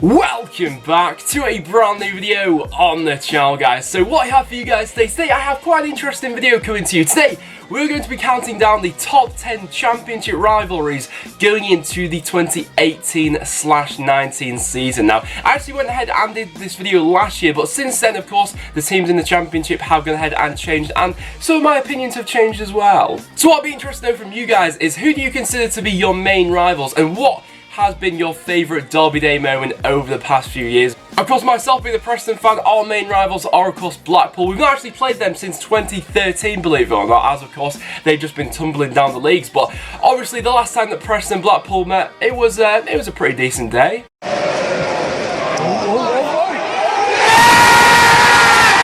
Welcome back to a brand new video on the channel, guys. So what I have for you guys today, I have quite an interesting video coming to you. Today, we're going to be counting down the top 10 championship rivalries going into the 2018/19 season. Now, I actually went ahead and did this video last year, but since then, of course, the teams in the championship have gone ahead and changed, and some of my opinions have changed as well. So what I'd be interested to know from you guys is, who do you consider to be your main rivals, and what has been your favourite Derby Day moment over the past few years? Of course, myself being a Preston fan, our main rivals are of course Blackpool. We've not actually played them since 2013, believe it or not, as of course they've just been tumbling down the leagues. But obviously the last time that Preston and Blackpool met, it was a pretty decent day.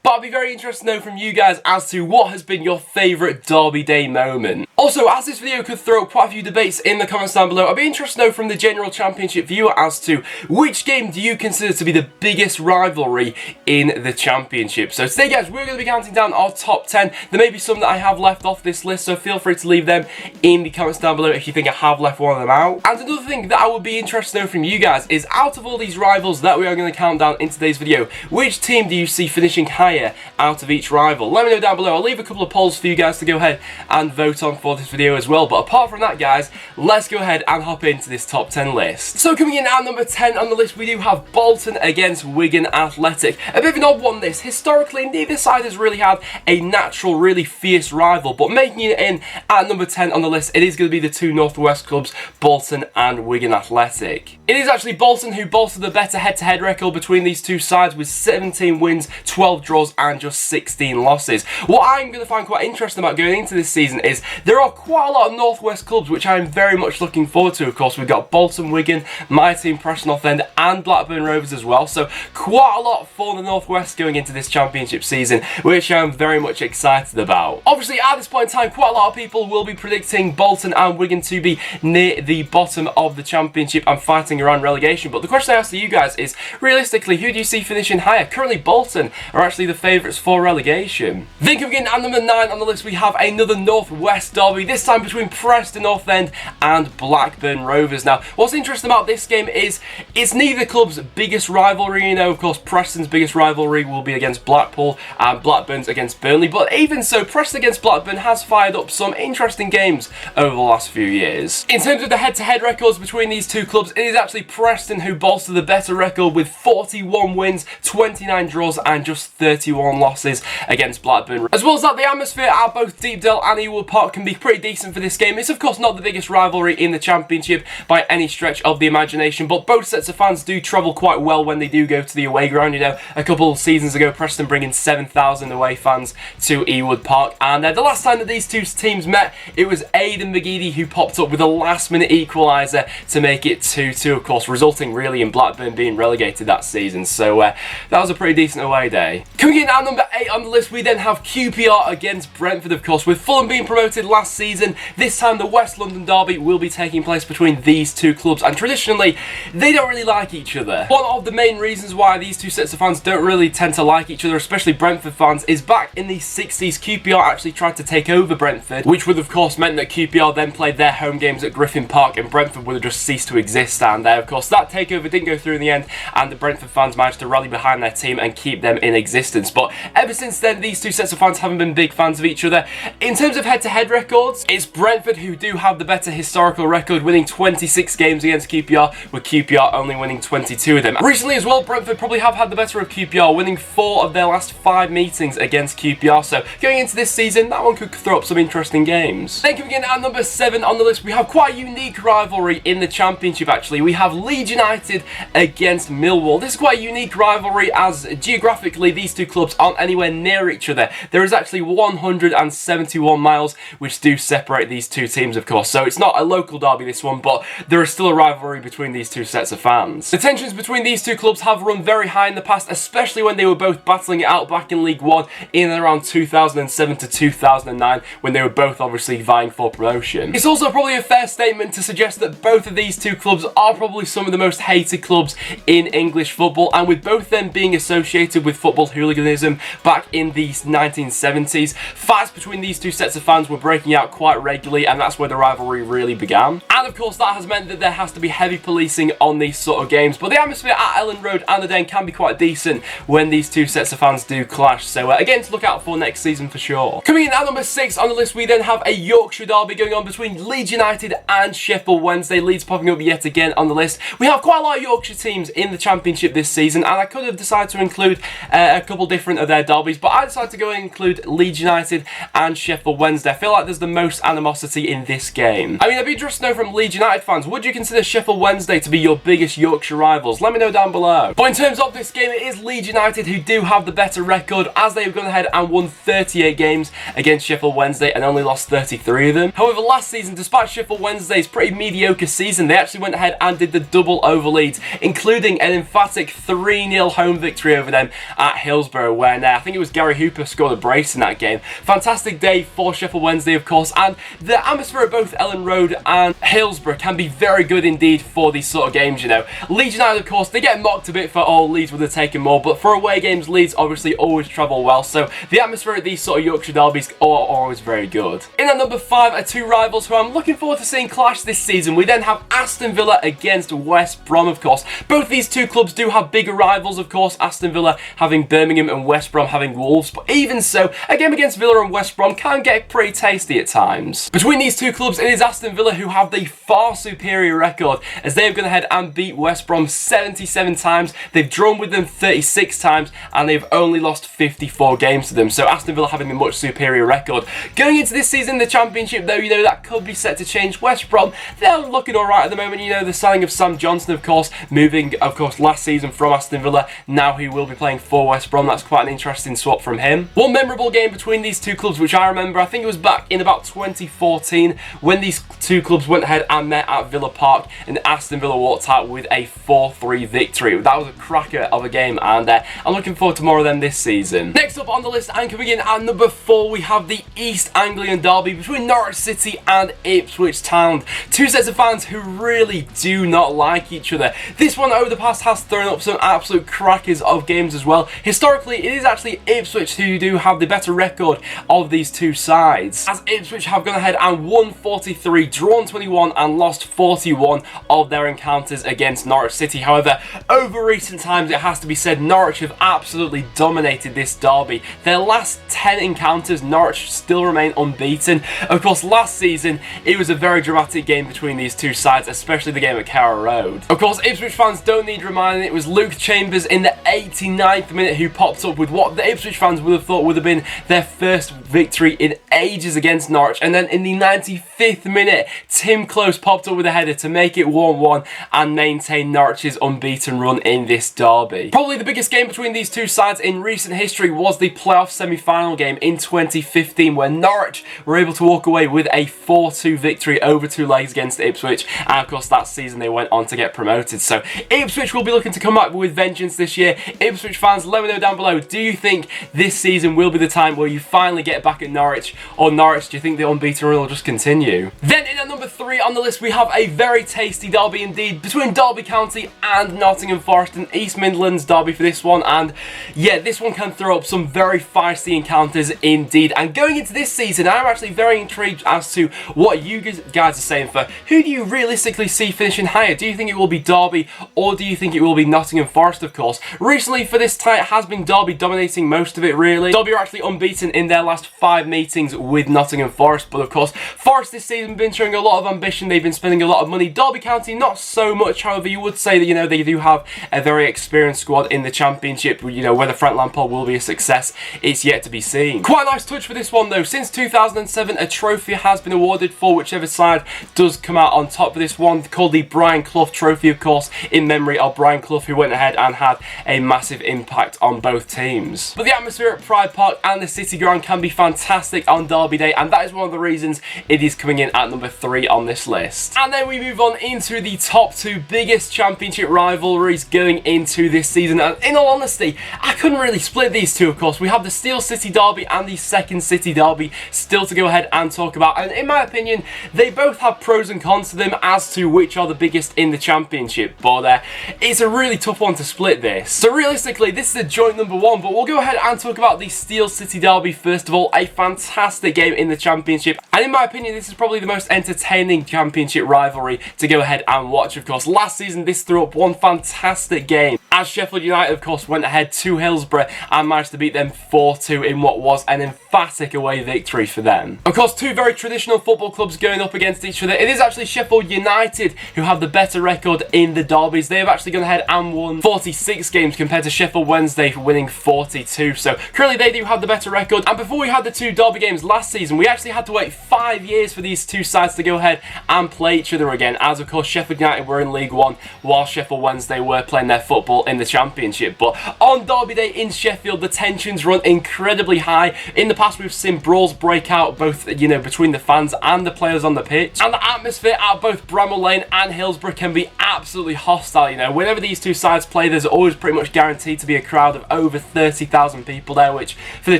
But I'd be very interested to know from you guys as to what has been your favourite Derby Day moment. Also, as this video could throw quite a few debates in the comments down below, I'd be interested to know from the general championship viewer as to which game do you consider to be the biggest rivalry in the championship. So today, guys, we're going to be counting down our top 10. There may be some that I have left off this list, so feel free to leave them in the comments down below if you think I have left one of them out. And another thing that I would be interested to know from you guys is, out of all these rivals that we are going to count down in today's video, which team do you see finishing higher out of each rival? Let me know down below. I'll leave a couple of polls for you guys to go ahead and vote on for this video as well. But apart from that, guys, let's go ahead and hop into this top 10 list. So coming in at number 10 on the list, we do have Bolton against Wigan Athletic. A bit of an odd one this. Historically, neither side has really had a natural, really fierce rival, but making it in at number 10 on the list, it is going to be the two Northwest clubs, Bolton and Wigan Athletic. It is actually Bolton who bolstered the better head-to-head record between these two sides, with 17 wins, 12 draws and just 16 losses. What I'm going to find quite interesting about going into this season is there are quite a lot of Northwest clubs which I'm very much looking forward to. Of course, we've got Bolton, Wigan, my team Preston North End and Blackburn Rovers as well, so quite a lot for the Northwest going into this championship season, which I'm very much excited about. Obviously, at this point in time, quite a lot of people will be predicting Bolton and Wigan to be near the bottom of the championship and fighting around relegation, but the question I ask to you guys is, realistically, who do you see finishing higher? Currently, Bolton are actually the favourites for relegation. Then coming in at number 9 on the list, we have another Northwest derby, this time between Preston North End and Blackburn Rovers. Now, what's interesting about this game is it's neither club's biggest rivalry. You know, of course, Preston's biggest rivalry will be against Blackpool and Blackburn's against Burnley, but even so, Preston against Blackburn has fired up some interesting games over the last few years. In terms of the head-to-head records between these two clubs, it is actually Preston who bolster the better record with 41 wins, 29 draws and just 31 losses against Blackburn. As well as that, the atmosphere at both Deepdale and Ewood Park can be pretty decent for this game. It's of course not the biggest rivalry in the championship by any stretch of the imagination, but both sets of fans do travel quite well when they do go to the away ground. You know, a couple of seasons ago, Preston bringing 7,000 away fans to Ewood Park, and the last time that these two teams met, it was Aidan McGeady who popped up with a last-minute equaliser to make it 2-2, of course, resulting really in Blackburn being relegated that season. So that was a pretty decent away day. Coming in at number 8 on the list, we then have QPR against Brentford, of course. With Fulham being promoted last season, this time the West London derby will be taking place between these two clubs, and traditionally they don't really like each other. One of the main reasons why these two sets of fans don't really tend to like each other, especially Brentford fans, is back in the 60s QPR actually tried to take over Brentford, which would of course meant that QPR then played their home games at Griffin Park and Brentford would have just ceased to exist, and of course that takeover didn't go through in the end, and the Brentford fans managed to rally behind their team and keep them in existence. But ever since then, these two sets of fans haven't been big fans of each other. In terms of head-to-head records, it's Brentford who do have the better historical record, winning 26 games against QPR, with QPR only winning 22 of them. Recently as well, Brentford probably have had the better of QPR, winning 4 of their last 5 meetings against QPR, so going into this season, that one could throw up some interesting games. Then coming in at number 7 on the list, we have quite a unique rivalry in the championship actually. We have Leeds United against Millwall. This is quite a unique rivalry, as geographically these two clubs aren't anywhere near each other. There is actually 171 miles which do separate these two teams, of course, so it's not a local derby this one, but there is still a rivalry between these two sets of fans. The tensions between these two clubs have run very high in the past, especially when they were both battling it out back in League One in and around 2007 to 2009, when they were both obviously vying for promotion. It's also probably a fair statement to suggest that both of these two clubs are probably some of the most hated clubs in English football, and with both them being associated with football hooliganism back in the 1970s, fights between these two sets of fans were breaking working out quite regularly, and that's where the rivalry really began. And of course that has meant that there has to be heavy policing on these sort of games, but the atmosphere at Ellen Road and the Den can be quite decent when these two sets of fans do clash, so again to look out for next season for sure. Coming in at number 6 on the list, we then have a Yorkshire derby going on between Leeds United and Sheffield Wednesday. Leeds popping up yet again on the list. We have quite a lot of Yorkshire teams in the Championship this season, and I could have decided to include a couple different of their derbies, but I decided to go and include Leeds United and Sheffield Wednesday. I feel like there's the most animosity in this game. I mean, I'd be interested to know from Leeds United fans, would you consider Sheffield Wednesday to be your biggest Yorkshire rivals? Let me know down below. But in terms of this game, it is Leeds United who do have the better record, as they have gone ahead and won 38 games against Sheffield Wednesday and only lost 33 of them. However, last season, despite Sheffield Wednesday's pretty mediocre season, they actually went ahead and did the double over Leeds, including an emphatic 3-0 home victory over them at Hillsborough, when I think it was Gary Hooper scored a brace in that game. Fantastic day for Sheffield Wednesday, of course, and the atmosphere at both Ellen Road and Hillsborough can be very good indeed for these sort of games, you know. Leeds United, of course, they get mocked a bit for, oh, Leeds would have taken more, but for away games, Leeds obviously always travel well, so the atmosphere at these sort of Yorkshire derbies are always very good. In at number 5 are two rivals who I'm looking forward to seeing clash this season. We then have Aston Villa against West Brom, of course. Both these two clubs do have bigger rivals, of course, Aston Villa having Birmingham and West Brom having Wolves, but even so, a game against Villa and West Brom can get pretty tasty at times. Between these two clubs, it is Aston Villa who have the far superior record, as they have gone ahead and beat West Brom 77 times, they've drawn with them 36 times, and they've only lost 54 games to them, so Aston Villa having a much superior record. Going into this season, the Championship, though, you know, that could be set to change. West Brom, they're looking alright at the moment, you know, the signing of Sam Johnson, of course, moving, of course, last season from Aston Villa, now he will be playing for West Brom. That's quite an interesting swap from him. One memorable game between these two clubs, which I remember, I think it was back in about 2014, when these two clubs went ahead and met at Villa Park, and Aston Villa walked out with a 4-3 victory. That was a cracker of a game, and I'm looking forward to more of them this season. Next up on the list, and coming in at number 4, we have the East Anglian derby between Norwich City and Ipswich Town. Two sets of fans who really do not like each other. This one over the past has thrown up some absolute crackers of games as well. Historically, it is actually Ipswich who do have the better record of these two sides, as Ipswich have gone ahead and won 43, drawn 21 and lost 41 of their encounters against Norwich City. However, over recent times, it has to be said, Norwich have absolutely dominated this derby. Their last 10 encounters, Norwich still remain unbeaten. Of course, last season, it was a very dramatic game between these two sides, especially the game at Carrow Road. Of course, Ipswich fans don't need reminding, it was Luke Chambers in the 89th minute who popped up with what the Ipswich fans would have thought would have been their first victory in ages against Norwich, and then in the 95th minute, Tim Close popped up with a header to make it 1-1 and maintain Norwich's unbeaten run in this derby. Probably the biggest game between these two sides in recent history was the playoff semi-final game in 2015, where Norwich were able to walk away with a 4-2 victory over two legs against Ipswich, and of course that season they went on to get promoted. So Ipswich will be looking to come back with vengeance this year. Ipswich fans, let me know down below, do you think this season will be the time where you finally get back at Norwich, or Norwich, do you think the unbeaten run will just continue? Then in at number 3 on the list, we have a very tasty derby indeed between Derby County and Nottingham Forest, an East Midlands derby for this one, and yeah, this one can throw up some very feisty encounters indeed. And going into this season, I'm actually very intrigued as to what you guys are saying for who do you realistically see finishing higher. Do you think it will be Derby, or do you think it will be Nottingham Forest, of course? Recently for this tie, it has been Derby dominating most of it, really. Derby are actually unbeaten in their last 5 meetings with Nottingham Forest, but of course, Forest this season have been showing a lot of ambition, they've been spending a lot of money. Derby County, not so much, however, you would say that, you know, they do have a very experienced squad in the Championship. You know, whether Frank Lampard will be a success, it's yet to be seen. Quite a nice touch for this one, though. Since 2007, a trophy has been awarded for whichever side does come out on top for this one, called the Brian Clough Trophy, of course, in memory of Brian Clough, who went ahead and had a massive impact on both teams. But the atmosphere at Pride Park and the City Ground can be fantastic on Derby Day, and that is one of the reasons it is coming in at number 3 on this list. And then we move on into the top 2 biggest Championship rivalries going into this season, and in all honesty, I couldn't really split these two, of course. We have the Steel City Derby and the Second City Derby still to go ahead and talk about, and in my opinion, they both have pros and cons to them as to which are the biggest in the Championship, but it's a really tough one to split this. So realistically, this is a joint number 1, but we'll go ahead and talk about the Steel City Derby first of all. A fantastic game in the Championship, and in my opinion this is probably the most entertaining Championship rivalry to go ahead and watch. Of course, last season this threw up one fantastic game as Sheffield United of course went ahead to Hillsborough and managed to beat them 4-2 in what was an emphatic away victory for them. Of course, two very traditional football clubs going up against each other. It is actually Sheffield United who have the better record in the derbies. They have actually gone ahead and won 46 games compared to Sheffield Wednesday winning 42. So currently they do have the better record. And before we had the two derby games last season, we actually had to wait 5 years for these two sides to go ahead and play each other again, as of course Sheffield United were in League One while Sheffield Wednesday were playing their football in the Championship. But on derby day in Sheffield, the tensions run incredibly high. In the past we've seen brawls break out both, you know, between the fans and the players on the pitch, and the atmosphere at both Bramall Lane and Hillsborough can be absolutely hostile. You know, whenever these two sides play, there's always pretty much guaranteed to be a crowd of over 30,000 people there, which for the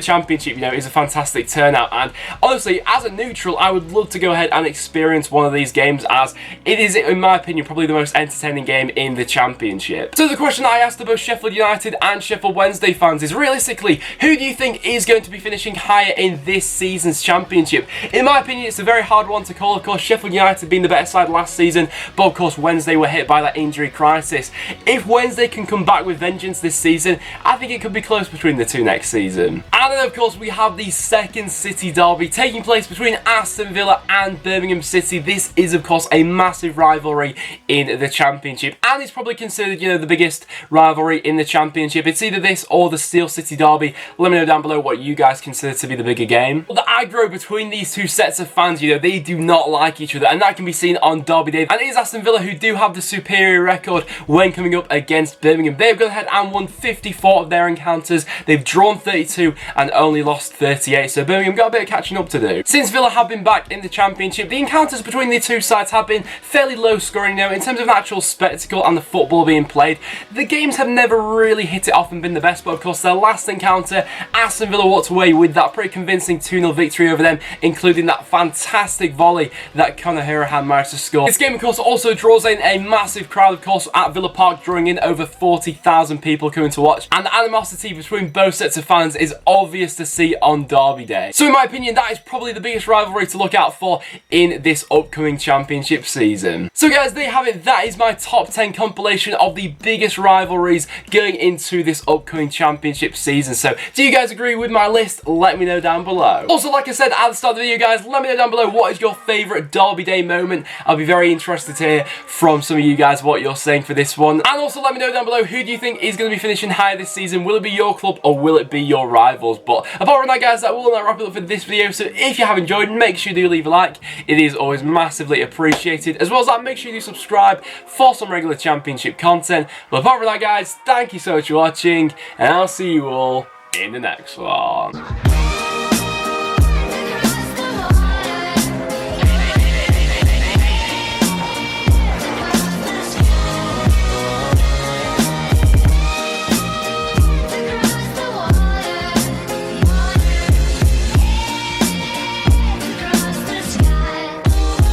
Championship, you know, is a fantastic turnout. And honestly, as a neutral, I would love to go ahead and experience one of these games, as it is, in my opinion, probably the most entertaining game in the Championship. So the question I asked to both Sheffield United and Sheffield Wednesday fans is, realistically, who do you think is going to be finishing higher in this season's Championship? In my opinion, it's a very hard one to call. Of course, Sheffield United being the better side last season, but of course Wednesday were hit by that injury crisis. If Wednesday can come back with vengeance this season, I think it could be close between the two next season. And then of course we have the second City derby taking place between Aston Villa and Birmingham City. This is of course a massive rivalry in the Championship, and it's probably considered, you know, the biggest rivalry in the Championship. It's either this or the Steel City derby. Let me know down below what you guys consider to be the bigger game. But the aggro between these two sets of fans, you know, they do not like each other, and that can be seen on derby day. And it is Aston Villa who do have the superior record when coming up against Birmingham. They've gone ahead and won 54 of their encounters. They've drawn 32 and only lost 38. So Birmingham got a bit of catching up to do. Since Villa have been back in the Championship, the encounters between the two sides have been fairly low scoring now. In terms of actual spectacle and the football being played, the games have never really hit it off and been the best. But of course, their last encounter, Aston Villa walked away with that pretty convincing 2-0 victory over them, including that fantastic volley that Conor Hourihane managed to score. This game, of course, also draws in a massive crowd, of course, at Villa Park, drawing in over 40,000 people coming to watch. And the animosity between both sets of fans is obvious to see on derby day. So in my opinion, that is probably the biggest rivalry to look out for in this upcoming Championship season. So guys, there you have it. That is my top 10 compilation of the biggest rivalries going into this upcoming Championship season. So do you guys agree with my list? Let me know down below. Also, like I said at the start of the video, guys, let me know down below what is your favourite derby day moment. I'll be very interested to hear from some of you guys what you're saying for this one. And also let me know down below, who do you think is going to be finishing higher this season? Will it be your club or will it be your rivals? But apart from that, guys, that will wrap it up for this video. So if you have enjoyed, make sure you do leave a like. It is always massively appreciated. As well as that, make sure you do subscribe for some regular Championship content. But apart from that, guys, thank you so much for watching, and I'll see you all in the next one.